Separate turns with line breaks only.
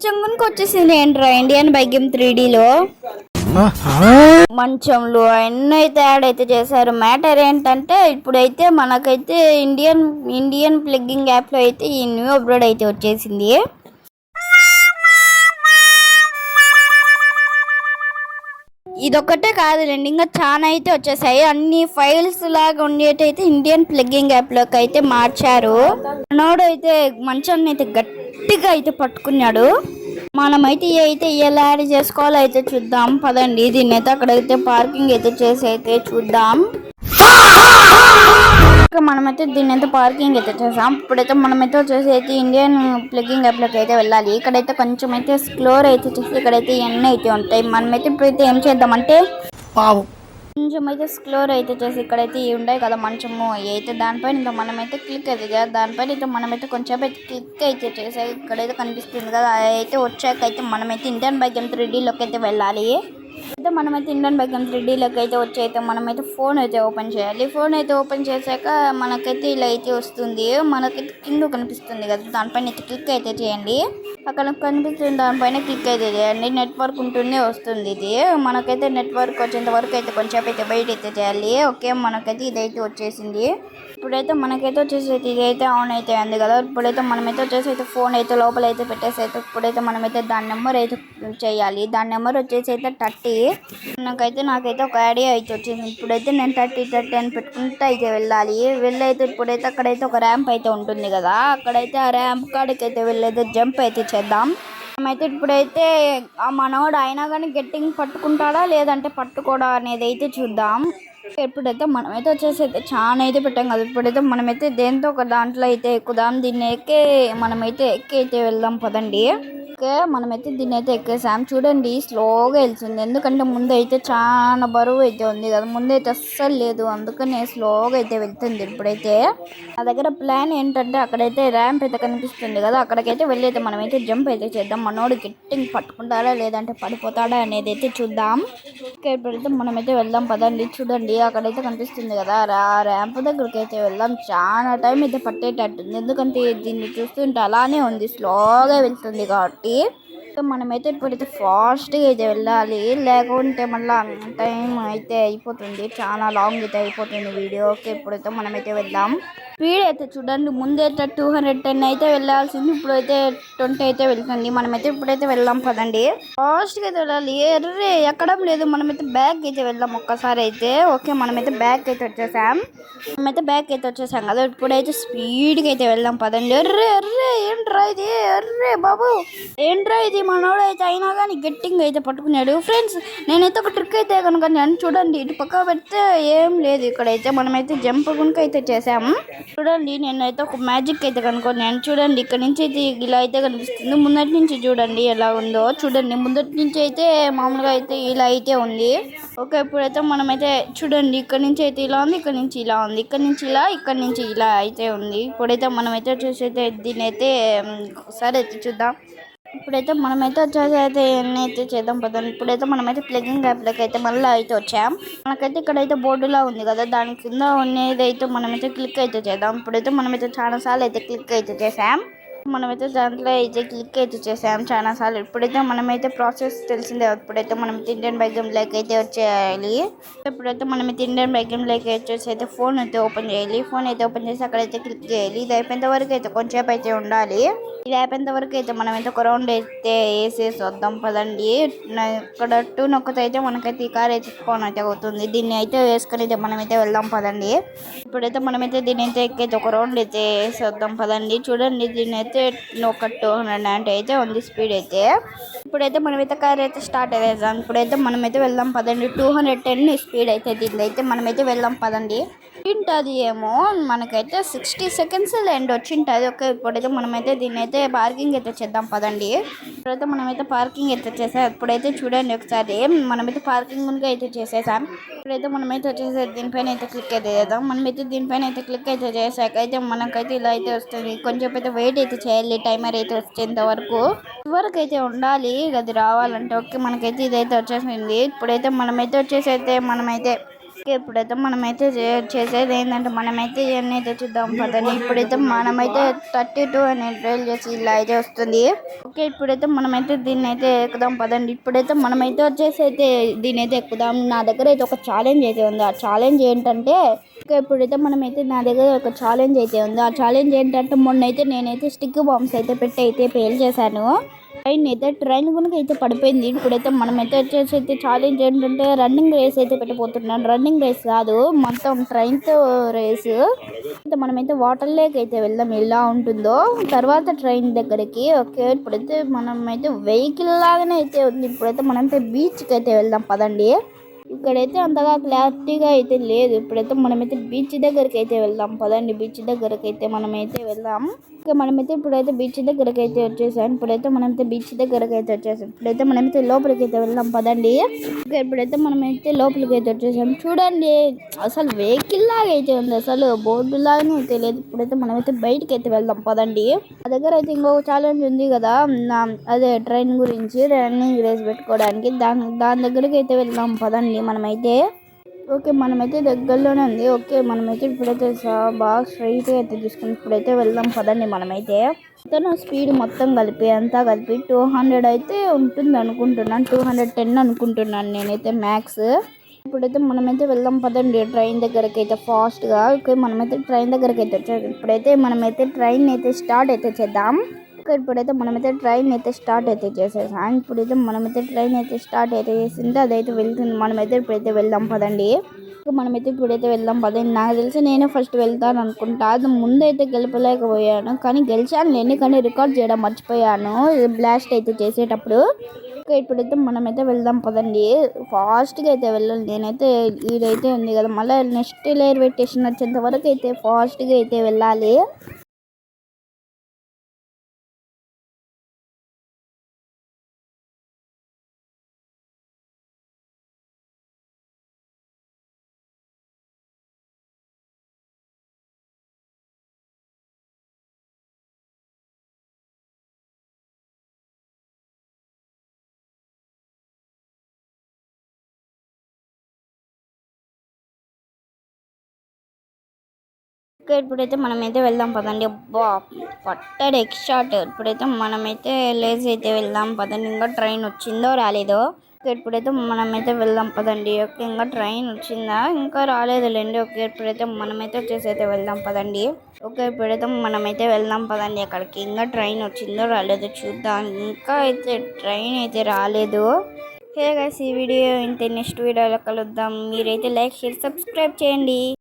మంచం కనుక వచ్చేసింది ఏంట్రా ఇండియన్ బైక్ గేమ్ 3Dలో మంచంలో అన్నీ అయితే యాడ్ అయితే చేశారు. మ్యాటర్ ఏంటంటే ఇప్పుడైతే మనకైతే ఇండియన్ ప్లగ్గింగ్ యాప్లో అయితే ఈ న్యూ అప్లోడ్ అయితే వచ్చేసింది. ఇదొక్కటే కాదులేండి, ఇంకా చాలా అయితే వచ్చేసాయి. అన్ని ఫైల్స్ లాగా ఉండేటైతే ఇండియన్ ప్లగ్గింగ్ యాప్లోకి అయితే మార్చారు. మనోడు అయితే మంచాన్ని అయితే గట్టిగా అయితే పట్టుకున్నాడు. మనమైతే ఎలా యాడ్ చేసుకోవాలో అయితే చూద్దాం పదండి. దీన్ని అయితే అక్కడైతే పార్కింగ్ అయితే చేసి అయితే చూద్దాం. మనమైతే దీన్ని అయితే పార్కింగ్ అయితే చేసాం. ఇప్పుడైతే మనమైతే వచ్చేసి అయితే ఇండియన్ ప్లగ్గింగ్ యాప్లోకి అయితే వెళ్ళాలి. ఇక్కడైతే కొంచెం అయితే స్క్రోల్ అయితే చేసి ఇక్కడైతే ఎన్ని అయితే ఉంటాయి. మనమైతే ఇప్పుడైతే ఏం చేద్దామంటే కొంచెం అయితే స్క్రోల్ అయితే చేసి ఇక్కడైతే ఉంటాయి కదా మంచము అయితే దానిపైన మనమైతే క్లిక్ అయితే దానిపైన అయితే మనమైతే కొంచెం అయితే క్లిక్ అయితే చేసి ఇక్కడైతే కనిపిస్తుంది కదా అయితే వచ్చాక అయితే మనమైతే ఇండియన్ బైక్ గేమ్ 3Dలోకి అయితే వెళ్ళాలి. అయితే మనమైతే ఇండియన్ బైక్ గేమ్ 3Dలోకి అయితే వచ్చి అయితే మనమైతే ఫోన్ అయితే ఓపెన్ చేయాలి. ఫోన్ అయితే ఓపెన్ చేశాక మనకైతే ఇలా అయితే వస్తుంది. మనకైతే కింద కనిపిస్తుంది కదా దానిపైన అయితే క్లిక్ అయితే చేయండి. అక్కడ కనిపిస్తుంది దానిపైన క్లిక్ అయితే చేయండి. నెట్వర్క్ ఉంటూనే వస్తుంది. ఇది మనకైతే నెట్వర్క్ వచ్చేంత వరకు అయితే కొంచెం అయితే వెయిట్ అయితే చేయాలి. ఓకే మనకైతే ఇదైతే వచ్చేసింది. ఇప్పుడైతే మనకైతే వచ్చేసి ఇదైతే ఆన్ అయితే ఉంది కదా. ఇప్పుడైతే మనమైతే వచ్చేసి అయితే ఫోన్ అయితే లోపల అయితే పెట్టేసి అయితే ఇప్పుడైతే మనమైతే దాని నెంబర్ అయితే చేయాలి. దాని నెంబర్ వచ్చేసి అయితే 30. నాకైతే ఒక ఐడియా అయితే వచ్చింది. ఇప్పుడైతే నేను 30 అని పెట్టుకుంటూ అయితే వెళ్ళైతే ఇప్పుడైతే అక్కడైతే ఒక ర్యాంప్ అయితే ఉంటుంది కదా. అక్కడైతే ఆ ర్యాంప్ కాడికి అయితే వెళ్ళైతే జంప్ అయితే చేద్దాం. మనమైతే ఇప్పుడైతే మనోడు అయినా కానీ గట్టింగ్ పట్టుకుంటాడా లేదంటే పట్టుకోడా అనేది అయితే చూద్దాం. ఇప్పుడైతే మనమైతే వచ్చేసి అయితే చాలా అయితే పెట్టాం కదా. ఇప్పుడైతే మనమైతే దేంతో ఒక దాంట్లో అయితే ఎక్కుదాం. దీన్ని మనమైతే అయితే వెళ్దాం పదండి. ఓకే మనమైతే దీన్ని అయితే ఎక్కేసాం. చూడండి స్లోగా వెళ్తుంది ఎందుకంటే ముందు అయితే చాలా బరువు అయితే ఉంది కదా. ముందైతే అస్సలు లేదు అందుకని స్లోగా అయితే వెళ్తుంది. ఇప్పుడైతే నా దగ్గర ప్లాన్ ఏంటంటే అక్కడైతే ర్యాంప్ అయితే కనిపిస్తుంది కదా అక్కడికైతే వెళ్ళైతే మనమైతే జంప్ అయితే చేద్దాం. మనోడు గట్టింగ్ పట్టుకుంటాడా లేదంటే పడిపోతాడా అనేది అయితే చూద్దాం. ఓకే ఇప్పుడైతే మనమైతే వెళ్దాం పదండి. చూడండి అక్కడైతే కనిపిస్తుంది కదా ఆ ర్యాంప్ దగ్గరికి అయితే వెళ్దాం. చాలా టైం అయితే పట్టేటట్టుంది ఎందుకంటే దీన్ని చూస్తుంటే అలానే ఉంది స్లోగా వెళ్తుంది కాబట్టి మనమైతే ఇప్పుడైతే ఫాస్ట్గా అయితే వెళ్ళాలి. లేకుంటే మళ్ళీ టైం అయితే అయిపోతుంది చాలా లాంగ్ అయితే అయిపోతుంది వీడియో. ఓకే ఇప్పుడైతే మనమైతే వెళ్దాం. స్పీడ్ అయితే చూడండి ముందైతే 210 అయితే వెళ్ళాల్సింది ఇప్పుడైతే 20 అయితే వెళ్తుంది. మనమైతే ఇప్పుడైతే వెళ్దాం పదండి. ఫాస్ట్గా అయితే వెళ్ళాలి. ఎక్కడం లేదు. మనమైతే బ్యాక్ అయితే వెళ్దాం ఒక్కసారి అయితే. ఓకే మనమైతే బ్యాక్ అయితే వచ్చేసాం కదా. ఇప్పుడైతే స్పీడ్గా అయితే వెళ్దాం పదండి. ఏంట్రా ఇది బాబు ఏంట్రా ఇది మనోడు అయితే అయినా కానీ గట్టింగ్ అయితే పట్టుకున్నాడు. ఫ్రెండ్స్ నేనైతే ఒక ట్రిక్ అయితే కనుక నేను చూడండి ఇటు పక్క పెడితే ఏం లేదు. ఇక్కడైతే మనమైతే జంప్ కనుక అయితే చేసాము. చూడండి నేనైతే ఒక మ్యాజిక్ అయితే కనుక్కున్నాను. చూడండి ఇక్కడ నుంచి అయితే ఇలా అయితే కనిపిస్తుంది. ముందటి నుంచి చూడండి ఎలా ఉందో చూడండి. ముందటి నుంచి అయితే మామూలుగా అయితే ఇలా అయితే ఉంది. ఓకే ఇప్పుడైతే మనమైతే చూడండి ఇక్కడ నుంచి అయితే ఇలా ఉంది. ఇక్కడ నుంచి ఇలా ఉంది. ఇక్కడ నుంచి ఇలా అయితే ఉంది. ఇప్పుడైతే మనమైతే వచ్చేసి అయితే దీన్ని అయితే ఒకసారి అయితే చూద్దాం. ఇప్పుడైతే మనమైతే వచ్చేసి అయితే ఎన్ని అయితే చేద్దాం పదండి. ఇప్పుడైతే మనమైతే ప్లగ్గింగ్ యాప్లోకి అయితే మళ్ళీ అయితే వచ్చాం. మనకైతే ఇక్కడైతే బోర్డులా ఉంది కదా దాని కింద ఉన్నది అయితే మనమైతే క్లిక్ అయితే చేద్దాం. ఇప్పుడైతే మనమైతే చాలా సార్లు అయితే క్లిక్ అయితే చేసాం. మనమైతే దాంట్లో అయితే క్లిక్ అయితే చేసాం చాలా సార్లు. ఇప్పుడైతే మనమైతే ప్రాసెస్ తెలిసిందే. ఇప్పుడైతే మనం ఇండియన్ బైక్ గేమ్ లైక్ అయితే వచ్చేయాలి. ఇప్పుడైతే మనమైతే ఇండియన్ బైక్ గేమ్ లైక్ వచ్చేసి అయితే ఫోన్ అయితే ఓపెన్ చేయాలి. ఫోన్ అయితే ఓపెన్ చేసి అక్కడైతే క్లిక్ చేయాలి. ఇది అయిపోయేంత వరకు అయితే కొంచెంసేపు అయితే ఉండాలి. ఇది అయిపోయేంత వరకు అయితే మనమైతే ఒక రౌండ్ అయితే వేసేసి వద్దాం పదండి. ఇక్కడ 2 నొక్కతో అయితే మనకైతే ఈ కార్ అయితే ఫోన్ అయితే అవుతుంది. దీన్ని అయితే వేసుకొని అయితే మనమైతే వెళ్దాం పదండి. ఇప్పుడైతే మనమైతే దీన్ని అయితే ఎక్కైతే ఒక రౌండ్ అయితే వేసి వద్దాం పదండి. చూడండి దీన్ని అయితే ఒక 290 అయితే ఉంది స్పీడ్ అయితే. ఇప్పుడైతే మనమైతే కార్ అయితే స్టార్ట్ అయ్యేదాం. ఇప్పుడైతే మనమైతే వెళ్దాం పదండి. 210 స్పీడ్ అయితే దీన్ని అయితే మనమైతే వెళ్దాం పదండి. ఉంటుంది ఏమో మనకైతే 60 సెకండ్స్ ఎండ్ వచ్చింటుంది. ఓకే ఇప్పుడైతే మనమైతే దీన్ని అయితే పార్కింగ్ అయితే చేద్దాం పదండి. ఇప్పుడైతే మనమైతే పార్కింగ్ అయితే చేసాం. ఇప్పుడైతే చూడండి ఒకసారి మనమైతే పార్కింగ్ అయితే చేసేసాం. ఇప్పుడైతే మనమైతే వచ్చేసి దీనిపైన అయితే క్లిక్ అయితే చేద్దాం. మనమైతే దీనిపైన అయితే క్లిక్ అయితే చేసాక అయితే మనకైతే ఇలా అయితే వస్తుంది. కొంచెం అయితే వెయిట్ అయితే చేయాలి టైమర్ అయితే వచ్చేంత వరకు అయితే ఉండాలి అది రావాలంటే. ఓకే మనకైతే ఇదైతే వచ్చేసింది. ఇప్పుడైతే మనమైతే వచ్చేసి అయితే మనమైతే ఇప్పుడైతే మనమైతే చేసేది ఏంటంటే మనమైతే ఇవన్నీ అయితే చూద్దాం పదండి. ఇప్పుడైతే మనమైతే 32 అని డ్రైల్ చేసి ఇలా అయితే వస్తుంది. ఓకే, ఇప్పుడైతే మనమైతే దీన్ని అయితే ఎక్కుదాం పదండి. ఇప్పుడైతే మనమైతే వచ్చేసి అయితే దీని అయితే ఎక్కుదాం. నా దగ్గర అయితే ఒక ఛాలెంజ్ అయితే ఉంది. ఆ ఛాలెంజ్ ఏంటంటే ఇప్పుడైతే మనమైతే నా దగ్గర ఒక ఛాలెంజ్ అయితే ఉంది. ఆ ఛాలెంజ్ ఏంటంటే మొన్నైతే నేనైతే స్టిక్ బాంబ్స్ అయితే పెట్టి అయితే పేల్ చేశాను. ట్రైన్ కనుక అయితే పడిపోయింది. ఇప్పుడైతే మనమైతే వచ్చేసి అయితే ఛాలెంజ్ ఏంటంటే రన్నింగ్ రేస్ అయితే పెట్టబోతున్నాను. రన్నింగ్ రేస్ కాదు, మొత్తం ట్రైన్తో రేసు. మనమైతే వాటర్ లేక్ అయితే వెళ్దాం ఎలా ఉంటుందో తర్వాత ట్రైన్ దగ్గరికి. ఓకే, ఇప్పుడైతే మనమైతే వెహికల్ లాగానే అయితే ఉంది. ఇప్పుడైతే మనమైతే బీచ్కి అయితే వెళ్దాం పదండి. ఇక్కడైతే అంతగా క్లారిటీగా అయితే లేదు. ఇప్పుడైతే మనమైతే బీచ్ దగ్గరికి అయితే వెళ్దాం పదండి. బీచ్ దగ్గరికి అయితే మనమైతే వెళ్దాం. ఓకే, మనమైతే ఇప్పుడైతే బీచ్ దగ్గరికి అయితే వచ్చేసాం. ఇప్పుడైతే మనమైతే బీచ్ దగ్గరికి అయితే వచ్చేసాం. ఇప్పుడైతే మనమైతే లోపలికి అయితే వెళ్దాం పదండి. ఓకే, ఇప్పుడైతే మనమైతే లోపలికి అయితే వచ్చేసాం. చూడండి, అసలు వెహికల్ లాగా అయితే ఉంది, అసలు బోర్డు లాగానే అయితే లేదు. ఇప్పుడైతే మనమైతే బయటికి అయితే వెళ్దాం పదండి. ఆ దగ్గర అయితే ఇంకొక ఛాలెంజ్ ఉంది కదా, అదే ట్రైన్ గురించి రన్నింగ్ రేస్ పెట్టుకోవడానికి. దాని దగ్గరికి అయితే వెళ్దాం పదండి మనమైతే. ఓకే, మనమైతే దగ్గరలోనే ఉంది. ఓకే, మనమైతే ఇప్పుడైతే బాగా స్ట్రైట్గా అయితే తీసుకుని ఇప్పుడైతే వెళ్దాం పదండి మనమైతే. తను స్పీడ్ మొత్తం అంతా కలిపి 200 అయితే ఉంటుంది అనుకుంటున్నాను. 210 అనుకుంటున్నాను నేనైతే మ్యాక్స్. ఇప్పుడైతే మనమైతే వెళ్దాం పదండి ట్రైన్ దగ్గరకి అయితే ఫాస్ట్గా. ఓకే, మనమైతే ట్రైన్ దగ్గరకి అయితే వచ్చాము. ఇప్పుడైతే మనమైతే ట్రైన్ అయితే స్టార్ట్ అయితే చేద్దాం. ఇప్పుడైతే మనమైతే ట్రైన్ అయితే స్టార్ట్ అయితే చేసేసాం. ఇప్పుడైతే మనమైతే ట్రైన్ అయితే స్టార్ట్ అయితే చేసింటే అదైతే వెళ్తుంది. మనమైతే ఇప్పుడైతే వెళ్దాం పదండి. మనమైతే ఇప్పుడైతే వెళ్దాం పదండి. నాకు తెలిసి నేనే ఫస్ట్ వెళ్తాను అనుకుంటా. అది ముందైతే గెలపలేకపోయాను, కానీ గెలిచాను లేని, కానీ రికార్డ్ చేయడం మర్చిపోయాను బ్లాస్ట్ అయితే చేసేటప్పుడు. ఇప్పుడైతే మనమైతే వెళ్దాం పదండి. ఫాస్ట్గా అయితే వెళ్ళాలి. నేనైతే ఇదైతే ఉంది కదా, మళ్ళీ నెక్స్ట్ రైల్వే స్టేషన్ వచ్చేంత వరకు అయితే ఫాస్ట్గా అయితే వెళ్ళాలి. ఇప్పుడైతే మనమైతే వెళ్దాం పదండి. అబ్బా, పట్టడు ఎక్స్షాట్. ఇప్పుడైతే మనమైతే లేచి అయితే వెళ్దాం పదండి. ఇంకా ట్రైన్ వచ్చిందో రాలేదో. ఇప్పుడైతే మనమైతే వెళ్దాం పదండి. ఓకే, ఇంకా ట్రైన్ వచ్చిందా, ఇంకా రాలేదులేండి. ఓకే, ఇప్పుడైతే మనమైతే వచ్చేసి అయితే వెళ్దాం పదండి. ఓకే, ఇప్పుడైతే మనమైతే వెళ్దాం పదండి అక్కడికి. ఇంకా ట్రైన్ వచ్చిందో రాలేదో చూద్దాం. ఇంకా అయితే ట్రైన్ అయితే రాలేదు. హే గైస్, ఈ వీడియో ఇంతే. నెక్స్ట్ వీడియోలో కలుద్దాం. మీరైతే లైక్, షేర్, సబ్స్క్రైబ్ చేయండి.